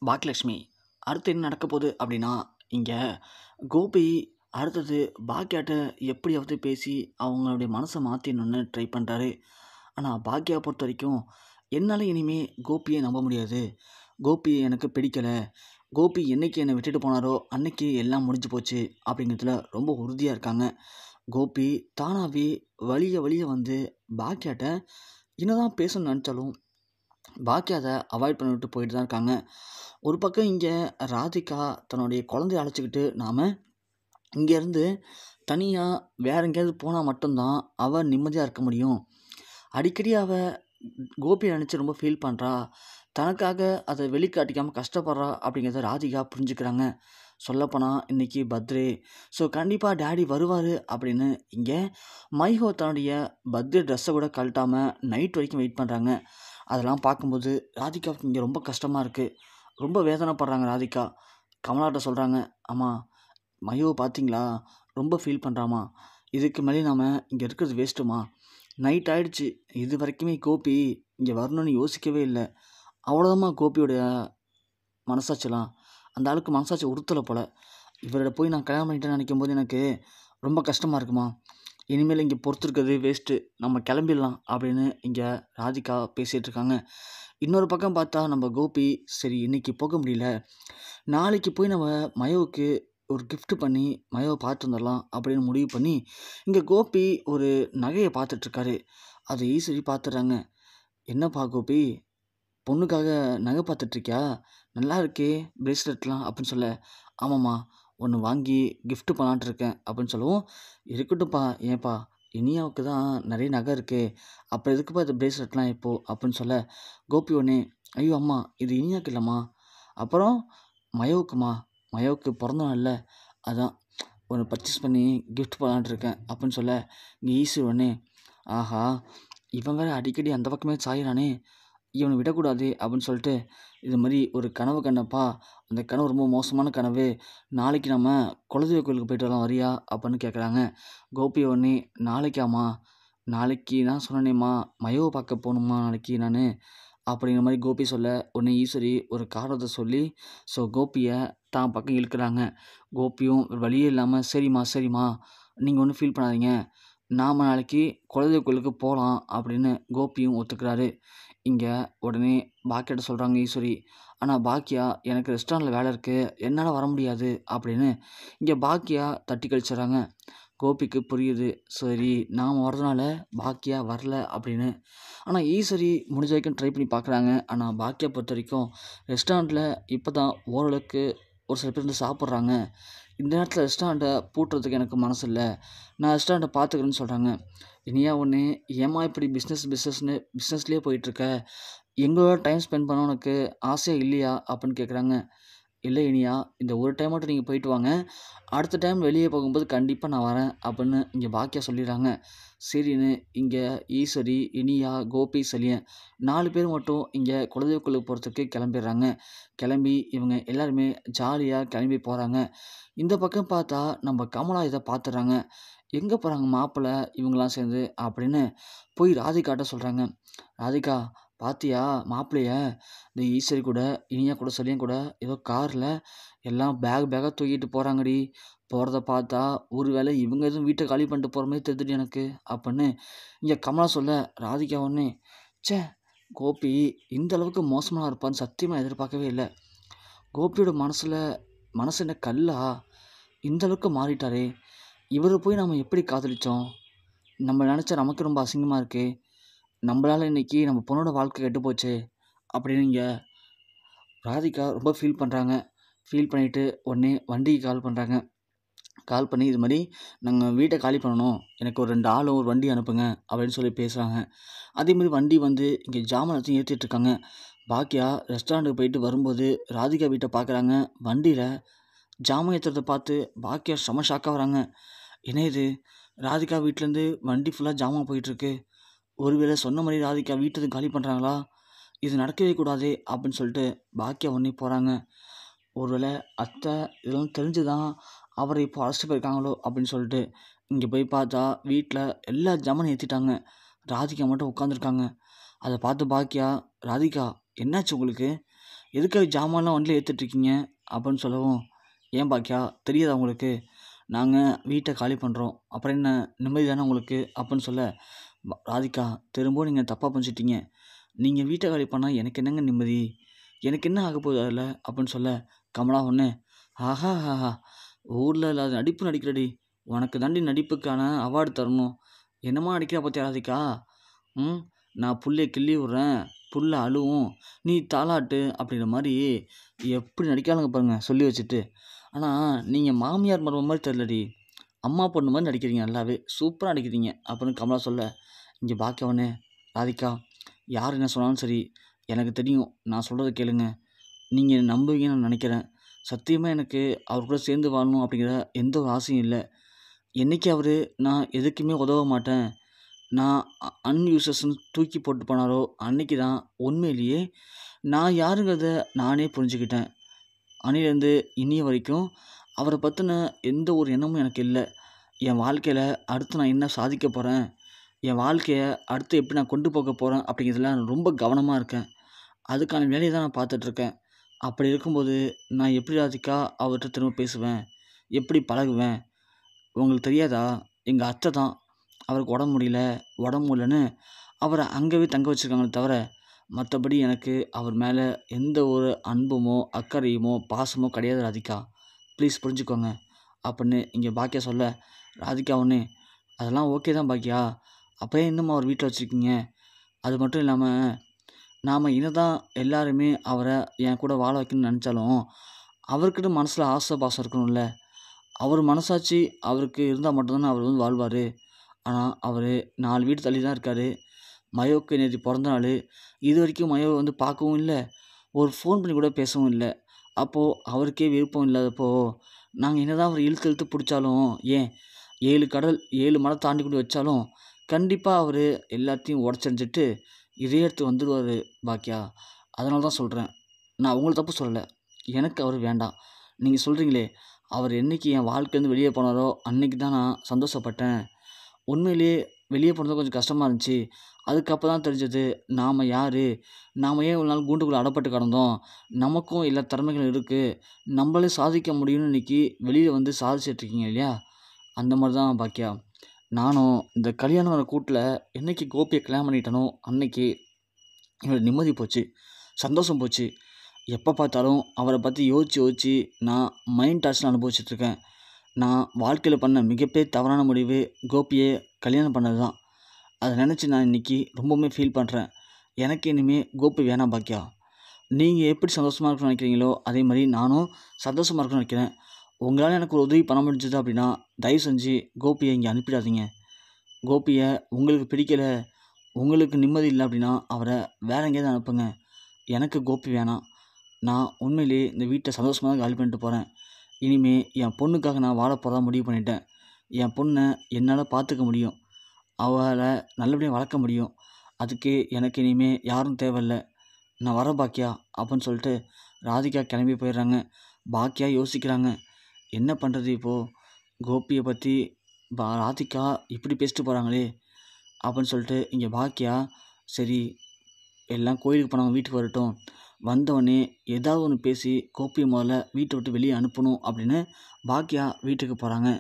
பாக்கியலட்சுமி அடுத்து என்ன நடக்க போகுது அப்படின்னா, இங்கே கோபி அடுத்தது பாக்கியாட்ட எப்படியாவது பேசி அவங்களுடைய மனசை மாற்றிடணுன்னு ட்ரை பண்ணுறாரு. ஆனால் பாக்கியா பொறுத்த வரைக்கும் என்னால் இனிமே கோபியை நம்ப முடியாது. கோபி எனக்கு பிடிக்கலை. கோபி என்னைக்கு என்னை விட்டுட்டு போனாரோ அன்னைக்கு எல்லாம் முடிஞ்சு போச்சு அப்படிங்கிறதுல ரொம்ப உறுதியாக இருக்காங்க. கோபி தானாகவே வழிய வழிய வந்து பாக்கியாட்ட என்னதான் பேசணும்னு நினச்சாலும் பாக்கியா அதை அவாய்ட் பண்ணிவிட்டு போயிட்டு தான் இருக்காங்க. ஒரு பக்கம் இங்கே ராதிகா தன்னுடைய குழந்தைய அழைச்சிக்கிட்டு நாம் இங்கேருந்து தனியாக வேற எங்கேயாவது போனால் மட்டும்தான் அவள் நிம்மதியாக இருக்க முடியும். அடிக்கடி அவள் கோபியை நினச்சி ரொம்ப ஃபீல் பண்ணுறா. தனக்காக அதை வெளிக்காட்டிக்காமல் கஷ்டப்படுறா அப்படிங்கிறத ராதிகா புரிஞ்சுக்கிறாங்க. சொல்லப்போனால் இன்றைக்கி பர்த்டே. ஸோ கண்டிப்பாக டேடி வருவார் அப்படின்னு இங்கே மைஹோ தன்னுடைய பர்த்டே ட்ரெஸ்ஸை கூட கழட்டாமல் நைட் வரைக்கும் வெயிட் பண்ணுறாங்க. அதெல்லாம் பார்க்கும்போது ராதிகாவுக்கு இங்கே ரொம்ப கஷ்டமாக இருக்குது. ரொம்ப வேதனைப்படுறாங்க ராதிகா. கமலாட்ட சொல்கிறாங்க, அம்மா மையோவை பார்த்தீங்களா, ரொம்ப ஃபீல் பண்ணுறாமா. இதுக்கு மேலே நாம் இங்கே இருக்கிறது வேஸ்ட்டுமா. நைட் ஆகிடுச்சு. இது வரைக்குமே கோபி இங்கே வரணும்னு யோசிக்கவே இல்லை. அவ்வளோதாம்மா கோபியோடைய மனசாட்சிலாம். அந்த ஆளுக்கு மனசாட்சி உறுத்தலை போல். இவரோட போய் நான் கல்யாணம் பண்ணிட்டேன்னு நினைக்கும் போது எனக்கு ரொம்ப கஷ்டமாக இருக்குமா. இனிமேல் இங்கே பொறுத்திருக்கிறது வேஸ்ட்டு, நம்ம கிளம்பிடலாம் அப்படின்னு இங்கே ராதிகா பேசிகிட்டு இருக்காங்க. இன்னொரு பக்கம் பார்த்தா நம்ம கோபி சரி இன்றைக்கி போக முடியல, நாளைக்கு போய் நம்ம மயோவுக்கு ஒரு gift பண்ணி மயோவை பார்த்து வந்துடலாம் அப்படின்னு முடிவு பண்ணி இங்கே கோபி ஒரு நகையை பார்த்துட்ருக்காரு. அதை ஈஸ்வரி பார்த்துட்றாங்க. என்னப்பா கோபி, பொண்ணுக்காக நகை பார்த்துட்ருக்கியா, நல்லா இருக்கே பிரேஸ்லெட்லாம் அப்படின்னு சொல்ல, ஆமாம்மா ஒன்று வாங்கி gift பண்ணலான்ட்டு இருக்கேன் அப்படின்னு சொல்லவும், இருக்கட்டும்ப்பா, ஏன்ப்பா இனியாவுக்கு தான் நிறைய நகை இருக்கே, அப்புறம் எதுக்குப்பா இது பிரேஸ்லெட்லாம் இப்போது அப்படின்னு சொல்ல, கோபி ஒன்னே, ஐயோ அம்மா இது இனியாவுக்கு இல்லைம்மா, அப்புறம் மயோவுக்குமா, மயோவுக்கு பிறந்த நாள்ல அதான் ஒன்று பர்ச்சேஸ் பண்ணி gift பண்ணலான்ட்டு இருக்கேன் அப்படின்னு சொல்ல, இங்கே ஈஸி ஒன்னே, ஆஹா இவன் வேறு அடிக்கடி அந்த பக்கமே சாயிறானே, இவனை விடக்கூடாது அப்படின்னு சொல்லிட்டு, இது மாதிரி ஒரு கனவு கண்டப்பா, அந்த கனவு ரொம்ப மோசமான கனவு, நாளைக்கு நம்ம குலதெய்வ கோயிலுக்கு போயிட்டு வரலாம் வரியா அப்படின்னு கேட்குறாங்க. கோபி ஒன்னே, நாளைக்காம்மா, நாளைக்கு நான் சொன்னேனேம்மா மயோவை பார்க்க போகணுமா நாளைக்கு நான் அப்படிங்கிற மாதிரி கோபி சொல்ல, உடனே ஈஸ்வரி ஒரு காரணத்தை சொல்லி ஸோ கோபியை தான் பக்கம் இழுக்கிறாங்க. கோபியும் வழியே இல்லாமல் சரிம்மா சரிம்மா நீங்கள் ஒன்றும் ஃபீல் பண்ணாதீங்க, நாம் நாளைக்கு குலதெய்வ கோயிலுக்கு போகலாம் அப்படின்னு கோபியும் ஒத்துக்கிறாரு. இங்கே உடனே பாக்கியாட்ட சொல்கிறாங்க ஈஸ்வரி, ஆனால் பாக்கியா எனக்கு ரெஸ்டாரண்ட்டில் வேலை இருக்குது, என்னால் வர முடியாது அப்படின்னு இங்கே பாக்கியா தட்டி கழிச்சிட்றாங்க. கோபிக்கு புரியுது, சரி நாம் வர்றதுனால பாக்கியா வரல அப்படின்னு. ஆனால் ஈஸ்வரி முடிஞ்ச வரைக்கும் ட்ரை பண்ணி பார்க்குறாங்க. ஆனால் பாக்கியா பொறுத்த வரைக்கும் ரெஸ்டாரண்ட்டில் இப்போ தான் ஓரளவுக்கு ஒரு சில பேர் வந்து சாப்பிட்றாங்க. இந்த நேரத்தில் ரெஸ்டாரண்ட்டை பூட்டுறதுக்கு எனக்கு மனசு இல்லை, நான் ரெஸ்டாரண்ட்டை பார்த்துக்கிறேன்னு சொல்கிறாங்க. இனியா ஒன்று, ஏம்மா இப்படி பிஸ்னஸ்லேயே போயிட்டுருக்க, எங்களோட டைம் ஸ்பெண்ட் பண்ண உனக்கு ஆசையாக இல்லையா அப்படின்னு கேட்குறாங்க. இல்லை இனியா, இந்த ஒரு டைம் மட்டும் நீங்கள் போயிட்டு வாங்க, அடுத்த டைம் வெளியே போகும்போது கண்டிப்பாக நான் வரேன் அப்படின்னு இங்கே பாக்கியா சொல்லிடுறாங்க. சரின்னு இங்கே ஈஸ்வரி, இனியா, கோபி, சலியன் 4 பேர் மட்டும் இங்கே குலதெய்வ கோயிலுக்கு போகிறதுக்கு கிளம்பிடுறாங்க. கிளம்பி இவங்க எல்லாருமே ஜாலியாக கிளம்பி போகிறாங்க. இந்த பக்கம் பார்த்தா நம்ம கமலா இதை பார்த்துடுறாங்க. எங்கே போகிறாங்க மாப்பிள்ளை இவங்களாம் சேர்ந்து அப்படின்னு போய் ராதிகாட்ட சொல்கிறாங்க. ராதிகா பாத்தியா மாப்பிள்ளைய, இந்த ஈஸ்வரி கூட இனியா கூட சலியன் கூட ஏதோ காரில் எல்லாம் பேக்காக தூக்கிட்டு போகிறாங்கடி, போகிறத பார்த்தா ஒரு வேளை இவங்க எதுவும் வீட்டை காலி பண்ணிட்டு போகிற மாதிரி தெரியுதுடி எனக்கு அப்படின்னு இங்கே கமலா சொல்ல, ராதிகா ஒன்று, ச்சே கோபி இந்த அளவுக்கு மோசமாக இருப்பான்னு சத்தியமாக எதிர்பார்க்கவே இல்லை. கோபியோட மனசு என்ன கல்லா, இந்த அளவுக்கு மாறிட்டாரே, இவரை போய் நம்ம எப்படி காதலித்தோம், நம்ம நினச்சா நமக்கு ரொம்ப அசிங்கமாக இருக்கே, நம்மளால் இன்றைக்கி நம்ம பொண்ணோட வாழ்க்கை கெட்டு போச்சே அப்படின்னு இங்கே ராதிகா ரொம்ப ஃபீல் பண்ணுறாங்க. ஃபீல் பண்ணிவிட்டு உடனே வண்டிக்கு கால் பண்ணுறாங்க. கால் பண்ணி இது மாதிரி நாங்கள் வீட்டை காலி பண்ணணும், எனக்கு ஒரு 2 ஆளும் ஒரு வண்டி அனுப்புங்க அப்படின்னு சொல்லி பேசுகிறாங்க. அதேமாதிரி வண்டி வந்து இங்கே ஜாமான் வச்சு ஏற்றிட்டுருக்காங்க. பாக்கியா ரெஸ்டாரண்ட்டுக்கு போயிட்டு வரும்போது ராதிகா வீட்டை பார்க்குறாங்க. வண்டியில் ஜாமான் ஏற்றுறதை பார்த்து பாக்கியா செம ஷாக்காக வராங்க. என்ன இது, ராதிகா வீட்டிலேருந்து வண்டி ஃபுல்லாக ஜாமான் போயிட்டுருக்கு, ஒருவேளை சொன்ன மாதிரி ராதிகா வீட்டை காலி பண்ணுறாங்களா, இது நடக்கவே கூடாதே அப்படின்னு சொல்லிட்டு பாக்கியா ஒன்றே போகிறாங்க. ஒருவேளை அத்தை இதெல்லாம் தெரிஞ்சு தான் அவரை இப்போ அழைச்சிட்டு போயிருக்காங்களோ அப்படின்னு சொல்லிட்டு இங்கே போய் பார்த்தா வீட்டில் எல்லா ஜாமானும் ஏற்றிட்டாங்க. ராதிகா மட்டும் உட்காந்துருக்காங்க. அதை பார்த்து பாக்கியா, ராதிகா என்னாச்சு உங்களுக்கு, எதுக்காக ஜாமான்லாம் வண்டியில் ஏற்றிட்டுருக்கீங்க அப்படின்னு சொல்லவும், ஏன் பாக்கியா தெரியாதா உங்களுக்கு? நாங்கள் வீட்டை காலி பண்ணுறோம், அப்புறம் என்ன நிம்மதி தானே உங்களுக்கு அப்படின்னு சொல்ல, ராதிகா திரும்பவும் நீங்கள் தப்பாக புரிஞ்சுட்டீங்க. நீங்கள் வீட்டை காலி பண்ணால் எனக்கு என்னங்க நிம்மதி? எனக்கு என்ன ஆக போகுது அதில் அப்படின்னு சொல்ல, கமலா ஒன்று ஆஹா ஆஹா ஊரில் இல்லாத நடிப்பு நடிக்கிறடி, உனக்கு தாண்டி நடிப்புக்கான அவார்டு தரணும். என்னம்மா நடிக்கிறா பார்த்தியா ராதிகா? ம் நான் புள்ளைய கிள்ளி விட்றேன், புள்ள அழுவும், நீ தாலாட்டு அப்படிங்கிற மாதிரி எப்படி நடிக்காளுங்க பாருங்க சொல்லி வச்சுட்டு. ஆனால் நீங்கள் மாமியார் மருமக மாதிரி தெரிலடி, அம்மா பொண்ணு மாதிரி நடிக்கிறீங்க, நல்லாவே சூப்பராக நடிக்கிறீங்க அப்படின்னு கமலா சொல்ல, இங்கே பாக்கியவனே ராதிகா யார் என்ன சொன்னாலும் சரி, எனக்கு தெரியும், நான் சொல்கிறத கேளுங்க, நீங்கள் நம்புவீங்கன்னு நான் நினைக்கிறேன். சத்தியமாக எனக்கு அவர் கூட சேர்ந்து வாழணும் அப்படிங்கிற எந்த ஒரு ஆசையும் இல்லை. என்றைக்கு அவர் நான் எதுக்குமே உதவ மாட்டேன், நான் அன்யூசஸ்ன்னு தூக்கி போட்டு போனாரோ அன்னைக்கு தான் உண்மையிலேயே நான் யாருங்கிறத நானே புரிஞ்சுக்கிட்டேன். அன்னையிலேருந்து இனிய வரைக்கும் அவரை பற்றின எந்த ஒரு எண்ணமும் எனக்கு இல்லை. என் வாழ்க்கையில் அடுத்து நான் என்ன சாதிக்க போகிறேன், என் வாழ்க்கையை அடுத்து எப்படி நான் கொண்டு போக போகிறேன் அப்படிங்கிறதுல நான் ரொம்ப கவனமாக இருக்கேன். அதுக்கான வேலையை தான் நான் பார்த்துட்ருக்கேன். அப்படி இருக்கும்போது நான் எப்படி ராதிகா அவர்கிட்ட திரும்ப பேசுவேன், எப்படி பழகுவேன்? உங்களுக்கு தெரியாதா? எங்கள் அத்தை தான் அவருக்கு உடம்பு முடியலன்னு அவரை அங்கேயே தங்க வச்சுருக்காங்களே தவிர, மற்றபடி எனக்கு அவர் மேலே எந்த ஒரு அன்புமோ அக்கறையுமோ பாசமோ கிடையாது ராதிகா. ப்ளீஸ் புரிஞ்சுக்கோங்க அப்படின்னு இங்கே பாக்கியா சொல்ல, ராதிகா ஒன்று அதெல்லாம் ஓகே தான் பாக்கியா, அப்போ இன்னும் அவர் வீட்டில் வச்சுருக்கீங்க? அது மட்டும் இல்லாமல் நாம் என்னதான் எல்லாருமே அவரை என் கூட வாழ வைக்கணும்னு நினச்சாலும் அவர்கிட்ட மனசில் ஆசை பாசம் இருக்கணும்ல. அவர் மனசாட்சி அவருக்கு இருந்தால் மட்டும்தானே அவர் வந்து வாழ்வார். ஆனால் அவர் 4 வீடு தள்ளி தான் இருக்கார். மயோவுக்கு நேற்று பிறந்த நாள், இது வரைக்கும் மயோவை வந்து பார்க்கவும் இல்லை, ஒரு ஃபோன் பண்ணி கூட பேசவும் இல்லை. அப்போது அவருக்கே விருப்பம் இல்லாதப்போ நாங்கள் என்னதான் அவர் இழுத்து இழுத்து பிடிச்சாலும், ஏன் 7 கடல் 7 மலை தாண்டி கொண்டு வச்சாலும் கண்டிப்பாக அவர் எல்லாத்தையும் உடச்செறிஞ்சிட்டு இதே எடுத்து வந்துடுவார் பாக்கியா. அதனால தான் சொல்கிறேன், நான் உங்களை தப்பு சொல்லலை, எனக்கு அவர் வேண்டாம். நீங்கள் சொல்கிறீங்களே அவர் என்றைக்கு என் வாழ்க்கையிலேருந்து வெளியே போனாரோ அன்றைக்கி தான் நான் சந்தோஷப்பட்டேன். உண்மையிலேயே வெளியே போனது கொஞ்சம் கஷ்டமாக இருந்துச்சு. அதுக்கப்புறம் தான் தெரிஞ்சது நாம் யார், நாம் ஏன் இவ்வளோ நாள் கூண்டுக்குள்ளே அடப்பட்டு கிடந்தோம், நமக்கும் எல்லா திறமைகளும் இருக்குது, நம்மளே சாதிக்க முடியும்னு இன்றைக்கி வெளியில் வந்து சாதிச்சிட்ருக்கீங்க இல்லையா? அந்த மாதிரி தான் பாக்கியா. நானும் இந்த கல்யாணம் வர கூட்டில் என்றைக்கு கோபியை கல்யாணம் பண்ணிட்டனோ அன்னைக்கு என்னோட நிம்மதி போச்சு, சந்தோஷம் போச்சு. எப்போ பார்த்தாலும் அவரை பற்றி யோசித்து யோசித்து நான் மைண்ட் டார்ச்சர் அனுபவிச்சிட்ருக்கேன். நான் வாழ்க்கையில் பண்ண மிகப்பெரிய தவறான முடிவு கோபியை கல்யாணம் பண்ணது தான். அதை நினச்சி நான் இன்றைக்கி ரொம்பவுமே ஃபீல் பண்ணுறேன். எனக்கு இனிமேல் கோபி வேணாம் பாக்கியா. நீங்கள் எப்படி சந்தோஷமாக இருக்கணும்னு நினைக்கிறீங்களோ அதே மாதிரி நானும் சந்தோஷமாக இருக்கணும்னு நினைக்கிறேன். உங்களால் எனக்கு ஒரு உதவி பண்ண முடிஞ்சது அப்படின்னா தயவு செஞ்சு கோபியை இங்கே அனுப்பிடாதீங்க. கோபியை உங்களுக்கு பிடிக்கலை, உங்களுக்கு நிம்மதி இல்லை அப்படின்னா அவரை வேற எங்கேயாவது அனுப்புங்க. எனக்கு கோபி வேணாம். நான் உண்மையிலேயே இந்த வீட்டை சந்தோஷமாக தான் காலி பண்ணிட்டு போகிறேன். இனிமேல் என் பொண்ணுக்காக நான் வாழ போகிறதா முடிவு பண்ணிட்டேன். என் பொண்ணை என்னால் பார்த்துக்க முடியும், அவளை நல்லபடியாக வளர்க்க முடியும். அதுக்கு எனக்கு இனிமேல் யாரும் தேவையில்ல. நான் வரேன் பாக்கியா அப்படின்னு சொல்லிட்டு ராதிகா கிளம்பி போயிடுறாங்க. பாக்கியா யோசிக்கிறாங்க, என்ன பண்ணுறது இப்போது? கோபியை பற்றி ராதிகா இப்படி பேசிட்டு போகிறாங்களே அப்படின்னு சொல்லிட்டு இங்கே பாக்கியா சரி எல்லாம் கோயிலுக்கு போனவங்க வீட்டுக்கு வரட்டும், வந்தவொடனே ஏதாவது ஒன்று பேசி கோபியை முதல்ல வீட்டை விட்டு வெளியே அனுப்பணும் அப்படின்னு பாக்கியா வீட்டுக்கு போகிறாங்க.